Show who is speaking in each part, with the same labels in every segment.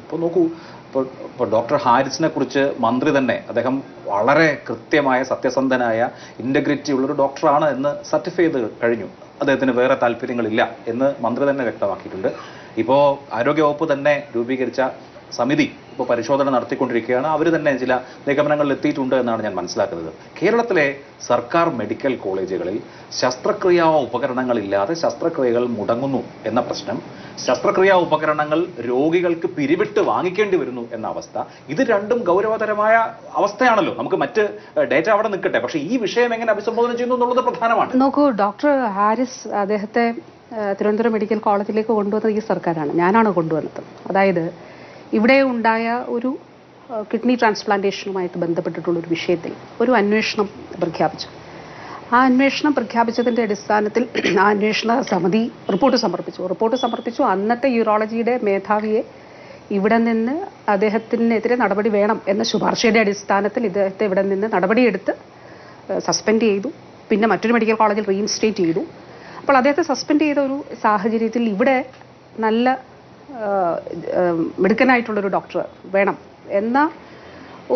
Speaker 1: ഇപ്പോൾ നോക്കൂ, ഇപ്പോൾ ഡോക്ടർ ഹാരിസിനെ കുറിച്ച് മന്ത്രി തന്നെ അദ്ദേഹം വളരെ കൃത്യമായ സത്യസന്ധനായ ഇൻ്റഗ്രിറ്റി ഉള്ളൊരു ഡോക്ടറാണ് എന്ന് സർട്ടിഫൈ ചെയ്ത് കഴിഞ്ഞു. അദ്ദേഹത്തിന് വേറെ താല്പര്യങ്ങളില്ല എന്ന് മന്ത്രി തന്നെ വ്യക്തമാക്കിയിട്ടുണ്ട്. ഇപ്പോൾ ആരോഗ്യവകുപ്പ് തന്നെ രൂപീകരിച്ച സമിതി ഇപ്പോൾ പരിശോധന നടത്തിക്കൊണ്ടിരിക്കുകയാണ്. അവർ തന്നെ ചില നിഗമനങ്ങളിൽ എത്തിയിട്ടുണ്ട് എന്നാണ് ഞാൻ മനസ്സിലാക്കുന്നത്. കേരളത്തിലെ സർക്കാർ മെഡിക്കൽ കോളേജുകളിൽ ശസ്ത്രക്രിയാ ഉപകരണങ്ങളില്ലാതെ ശസ്ത്രക്രിയകൾ മുടങ്ങുന്നു എന്ന പ്രശ്നം, ശസ്ത്രക്രിയാ ഉപകരണങ്ങൾ രോഗികൾക്ക് പിരിവിട്ട് വാങ്ങിക്കേണ്ടി വരുന്നു എന്ന അവസ്ഥ, ഇത് രണ്ടും ഗൗരവതരമായ അവസ്ഥയാണല്ലോ. നമുക്ക് മറ്റ് ഡേറ്റ അവിടെ നിൽക്കട്ടെ, പക്ഷേ ഈ വിഷയം എങ്ങനെ അഭിസംബോധന ചെയ്യുന്നു എന്നുള്ളത് പ്രധാനമാണ്.
Speaker 2: നോക്കൂ, ഡോക്ടർ ഹാരിസ് അദ്ദേഹത്തെ തിരുവനന്തപുരം മെഡിക്കൽ കോളേജിലേക്ക് കൊണ്ടുവന്നത് ഈ സർക്കാരാണ്, ഞാനാണ് കൊണ്ടുവന്നത്. അതായത് ഇവിടെ ഉണ്ടായ ഒരു കിഡ്നി ട്രാൻസ്പ്ലാന്റേഷനുമായിട്ട് ബന്ധപ്പെട്ടിട്ടുള്ളൊരു വിഷയത്തിൽ ഒരു അന്വേഷണം പ്രഖ്യാപിച്ചു. ആ അന്വേഷണം പ്രഖ്യാപിച്ചതിൻ്റെ അടിസ്ഥാനത്തിൽ ആ അന്വേഷണ സമിതി റിപ്പോർട്ട് സമർപ്പിച്ചു. അന്നത്തെ യൂറോളജിയുടെ മേധാവിയെ ഇവിടെ നിന്ന് അദ്ദേഹത്തിനെതിരെ നടപടി വേണം എന്ന ശുപാർശയുടെ അടിസ്ഥാനത്തിൽ ഇദ്ദേഹത്തെ ഇവിടെ നിന്ന് നടപടിയെടുത്ത് സസ്പെൻഡ് ചെയ്തു. പിന്നെ മറ്റൊരു മെഡിക്കൽ കോളേജിൽ റീഇൻസ്റ്റേറ്റ് ചെയ്തു. അപ്പോൾ അദ്ദേഹത്തെ സസ്പെൻഡ് ചെയ്ത ഒരു സാഹചര്യത്തിൽ ഇവിടെ നല്ല മിടുക്കനായിട്ടുള്ളൊരു ഡോക്ടർ വേണം എന്ന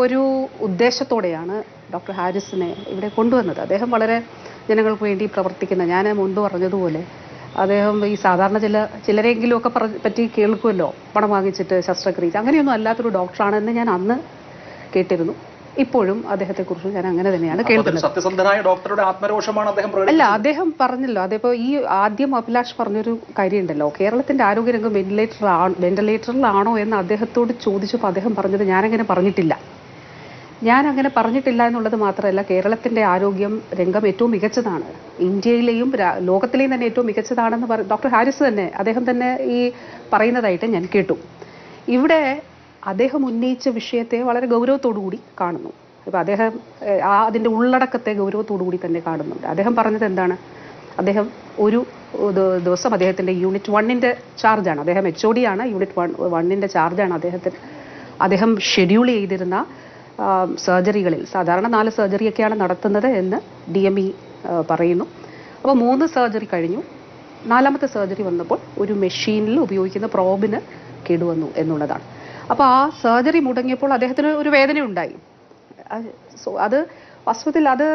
Speaker 2: ഒരു ഉദ്ദേശത്തോടെയാണ് ഡോക്ടർ ഹാരിസിനെ ഇവിടെ കൊണ്ടുവന്നത്. അദ്ദേഹം വളരെ ജനങ്ങൾക്ക് വേണ്ടി പ്രവർത്തിക്കുന്ന, ഞാൻ മുൻപ് പറഞ്ഞതുപോലെ അദ്ദേഹം ഈ സാധാരണ ചിലരെങ്കിലുമൊക്കെ പറ്റി കേൾക്കുമല്ലോ, പണം വാങ്ങിച്ചിട്ട് ശസ്ത്രക്രിയ, അങ്ങനെയൊന്നും അല്ലാത്തൊരു ഡോക്ടറാണെന്ന് ഞാൻ അന്ന് കേട്ടിരുന്നു. ഇപ്പോഴും അദ്ദേഹത്തെക്കുറിച്ച് ഞാൻ അങ്ങനെ തന്നെയാണ് കേൾക്കുന്നത്.
Speaker 1: സത്യസന്ധനായ ഡോക്ടറുടെ ആത്മരോഷമാണ് അദ്ദേഹം.
Speaker 2: അല്ല, അദ്ദേഹം പറഞ്ഞല്ലോ, അതേപ്പോ ഈ ആദ്യം അഭിലാഷ് പറഞ്ഞൊരു കാര്യമുണ്ടല്ലോ, കേരളത്തിന്റെ ആരോഗ്യരംഗം വെന്റിലേറ്ററിലാണോ എന്ന് അദ്ദേഹത്തോട് ചോദിച്ചപ്പോൾ അദ്ദേഹം പറഞ്ഞത് ഞാനങ്ങനെ പറഞ്ഞിട്ടില്ല എന്നുള്ളത് മാത്രമല്ല, കേരളത്തിന്റെ ആരോഗ്യം രംഗം ഏറ്റവും മികച്ചതാണ്, ഇന്ത്യയിലെയും ലോകത്തിലെയും തന്നെ ഏറ്റവും മികച്ചതാണെന്ന് ഡോക്ടർ ഹാരിസ് തന്നെ അദ്ദേഹം തന്നെ ഈ പറയുന്നതായിട്ട് ഞാൻ കേട്ടു. ഇവിടെ അദ്ദേഹം ഉന്നയിച്ച വിഷയത്തെ വളരെ ഗൗരവത്തോടുകൂടി കാണുന്നു. ഇപ്പം അദ്ദേഹം അതിൻ്റെ ഉള്ളടക്കത്തെ ഗൗരവത്തോടുകൂടി തന്നെ കാണുന്നുണ്ട്. അദ്ദേഹം പറഞ്ഞത് എന്താണ്? അദ്ദേഹം ഒരു ദിവസം അദ്ദേഹത്തിൻ്റെ യൂണിറ്റ് 1-ൻ്റെ ചാർജാണ്, അദ്ദേഹം HOD ആണ്, യൂണിറ്റ് 1-ൻ്റെ ചാർജാണ് അദ്ദേഹം ഷെഡ്യൂൾ ചെയ്തിരുന്ന സർജറികളിൽ സാധാരണ 4 സർജറിയൊക്കെയാണ് നടത്തുന്നത് എന്ന് DME പറയുന്നു. അപ്പോൾ 3 സർജറി കഴിഞ്ഞു. 4ാമത്തെ സർജറി വന്നപ്പോൾ ഒരു മെഷീനിൽ ഉപയോഗിക്കുന്ന പ്രോബിന് കേടുവന്നു എന്നുള്ളതാണ്. അപ്പോൾ ആ സർജറി മുടങ്ങിയപ്പോൾ അദ്ദേഹത്തിന് ഒരു വേദന ഉണ്ടായി. അത് വാസ്തവത്തിൽ അത്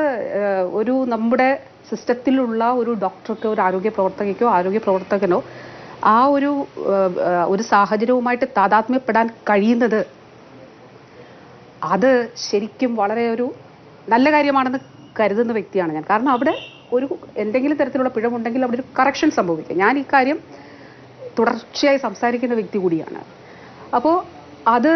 Speaker 2: ഒരു നമ്മുടെ സിസ്റ്റത്തിലുള്ള ഒരു ഡോക്ടർക്കോ ഒരു ആരോഗ്യ പ്രവർത്തകനോ ആ ഒരു സാഹചര്യവുമായിട്ട് താതാത്മ്യപ്പെടാൻ കഴിയുന്നത് അത് ശരിക്കും വളരെ ഒരു നല്ല കാര്യമാണെന്ന് കരുതുന്ന വ്യക്തിയാണ് ഞാൻ. കാരണം അവിടെ എന്തെങ്കിലും തരത്തിലുള്ള പിഴവുണ്ടെങ്കിൽ അവിടെ ഒരു കറക്ഷൻ സംഭവിക്കും. ഞാൻ ഈ കാര്യം തുടർച്ചയായി സംസാരിക്കുന്ന വ്യക്തി കൂടിയാണ്. അപ്പോൾ അത്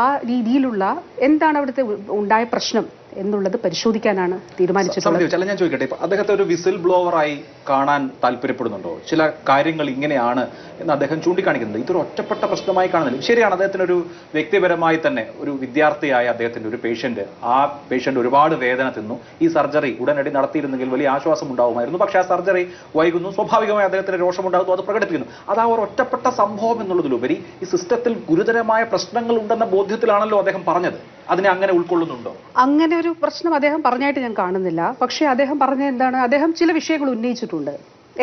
Speaker 2: ആ രീതിയിലുള്ള എന്താണ് അവിടുത്തെ ഉണ്ടായ പ്രശ്നം എന്നുള്ളത് പരിശോധിക്കാനാണ് തീരുമാനിച്ചിട്ടുള്ളത്.
Speaker 1: ഞാൻ ചോദിക്കട്ടെ, ഇപ്പൊ അദ്ദേഹത്തെ ഒരു വിസിൽ ബ്ലോവറായി കാണാൻ താല്പര്യപ്പെടുന്നുണ്ടോ? ചില കാര്യങ്ങൾ ഇങ്ങനെയാണ് എന്ന് അദ്ദേഹം ചൂണ്ടിക്കാണിക്കുന്നുണ്ട്. ഇതൊരു ഒറ്റപ്പെട്ട പ്രശ്നമായി കാണുന്നില്ല. ശരിയാണ്, അദ്ദേഹത്തിന് ഒരു വ്യക്തിപരമായി തന്നെ ഒരു വിദ്യാർത്ഥിയായ അദ്ദേഹത്തിന്റെ ഒരു പേഷ്യന്റ് ഒരുപാട് വേദന തിന്നു. ഈ സർജറി ഉടനടി നടത്തിയിരുന്നെങ്കിൽ വലിയ ആശ്വാസം ഉണ്ടാവുമായിരുന്നു. പക്ഷേ ആ സർജറി വൈകുന്നു, സ്വാഭാവികമായി അദ്ദേഹത്തിന് രോഷമുണ്ടാകുന്നു, അത് പ്രകടിപ്പിക്കുന്നു. അത് ആ ഒരു ഒറ്റപ്പെട്ട സംഭവം എന്നുള്ളതിലുപരി ഈ സിസ്റ്റത്തിൽ ഗുരുതരമായ പ്രശ്നങ്ങൾ ഉണ്ടെന്ന ബോധ്യത്തിലാണല്ലോ അദ്ദേഹം പറഞ്ഞത്. അതിനെ അങ്ങനെ ഉൾക്കൊള്ളുന്നുണ്ടോ?
Speaker 2: അങ്ങനെ ഒരു പ്രശ്നം അദ്ദേഹം പറഞ്ഞായിട്ട് ഞാൻ കാണുന്നില്ല. പക്ഷേ അദ്ദേഹം പറഞ്ഞ എന്താണ്, അദ്ദേഹം ചില വിഷയങ്ങൾ ഉന്നയിച്ചിട്ടുണ്ട്.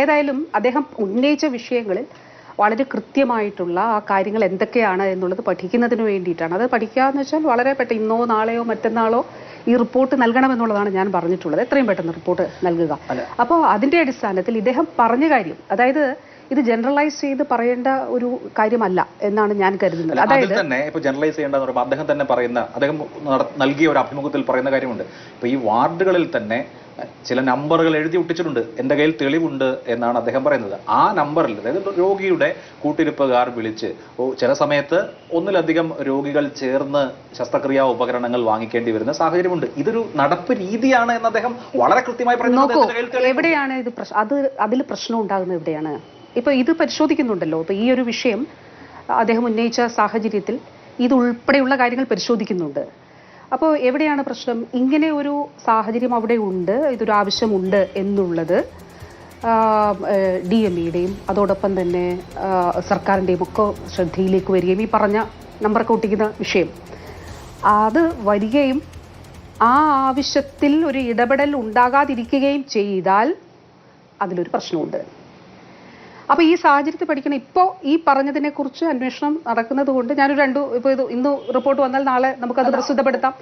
Speaker 2: ഏതായാലും അദ്ദേഹം ഉന്നയിച്ച വിഷയങ്ങളിൽ വളരെ കൃത്യമായിട്ടുള്ള ആ കാര്യങ്ങൾ എന്തൊക്കെയാണ് എന്നുള്ളത് പഠിക്കുന്നതിന് വേണ്ടിയിട്ടാണ്. അത് പഠിക്കുക എന്ന് വെച്ചാൽ വളരെ ഇന്നോ നാളെയോ മറ്റന്നാളോ ഈ റിപ്പോർട്ട് നൽകണമെന്നുള്ളതാണ് ഞാൻ പറഞ്ഞിട്ടുള്ളത്. എത്രയും പെട്ടെന്ന് റിപ്പോർട്ട് നൽകുക. അപ്പോൾ അതിൻ്റെ അടിസ്ഥാനത്തിൽ ഇദ്ദേഹം പറഞ്ഞ കാര്യം, അതായത് ഇത് ജനറലൈസ് ചെയ്ത് പറയേണ്ട ഒരു കാര്യമല്ല എന്നാണ് ഞാൻ കരുതുന്നത്.
Speaker 1: അതായത് തന്നെ ഇപ്പൊ ജനറലൈസ് ചെയ്യേണ്ടതെന്ന് പറയുമ്പോൾ അദ്ദേഹം നൽകിയ ഒരു അഭിമുഖത്തിൽ പറയുന്ന കാര്യമുണ്ട്. ഇപ്പൊ ഈ വാർഡുകളിൽ തന്നെ ചില നമ്പറുകൾ എഴുതി ഒട്ടിച്ചിട്ടുണ്ട്, എൻ്റെ കയ്യിൽ തെളിവുണ്ട് എന്നാണ് അദ്ദേഹം പറയുന്നത്. ആ നമ്പറിൽ, അതായത് രോഗിയുടെ കൂട്ടിരിപ്പുകാർ വിളിച്ച് ചില സമയത്ത് ഒന്നിലധികം രോഗികൾ ചേർന്ന് ശസ്ത്രക്രിയാ ഉപകരണങ്ങൾ വാങ്ങിക്കേണ്ടി വരുന്ന സാഹചര്യമുണ്ട്. ഇതൊരു നടപ്പ് രീതിയാണ് എന്ന് അദ്ദേഹം വളരെ കൃത്യമായി പറയുന്നത്.
Speaker 2: എവിടെയാണ് ഇത് അതിൽ പ്രശ്നം ഉണ്ടാകുന്നത്? എവിടെയാണ്? ഇപ്പൊ ഇത് പരിശോധിക്കുന്നുണ്ടല്ലോ. ഇപ്പൊ ഈ ഒരു വിഷയം അദ്ദേഹം ഉന്നയിച്ച സാഹചര്യത്തിൽ ഇത് ഉൾപ്പെടെയുള്ള കാര്യങ്ങൾ പരിശോധിക്കുന്നുണ്ട്. അപ്പോൾ എവിടെയാണ് പ്രശ്നം? ഇങ്ങനെ ഒരു സാഹചര്യം അവിടെ ഉണ്ട്, ഇതൊരു ആവശ്യമുണ്ട് എന്നുള്ളത് DMEയുടെയും അതോടൊപ്പം തന്നെ സർക്കാരിൻ്റെയും ഒക്കെ ശ്രദ്ധയിലേക്ക് വരികയും ഈ പറഞ്ഞ നമ്പറൊക്കെ ഒട്ടിക്കുന്ന വിഷയം അത് വരികയും ആ ആവശ്യത്തിൽ ഒരു ഇടപെടൽ ഉണ്ടാകാതിരിക്കുകയും ചെയ്താൽ അതിലൊരു പ്രശ്നമുണ്ട്. അപ്പോൾ ഈ സാഹചര്യത്തിൽ പഠിക്കണം. ഇപ്പോൾ ഈ പറഞ്ഞതിനെ കുറിച്ച് അന്വേഷണം നടക്കുന്നത് കൊണ്ട് ഞാനൊരു ഇന്ന് റിപ്പോർട്ട് വന്നാൽ നാളെ നമുക്കത് പ്രസിദ്ധപ്പെടുത്താം.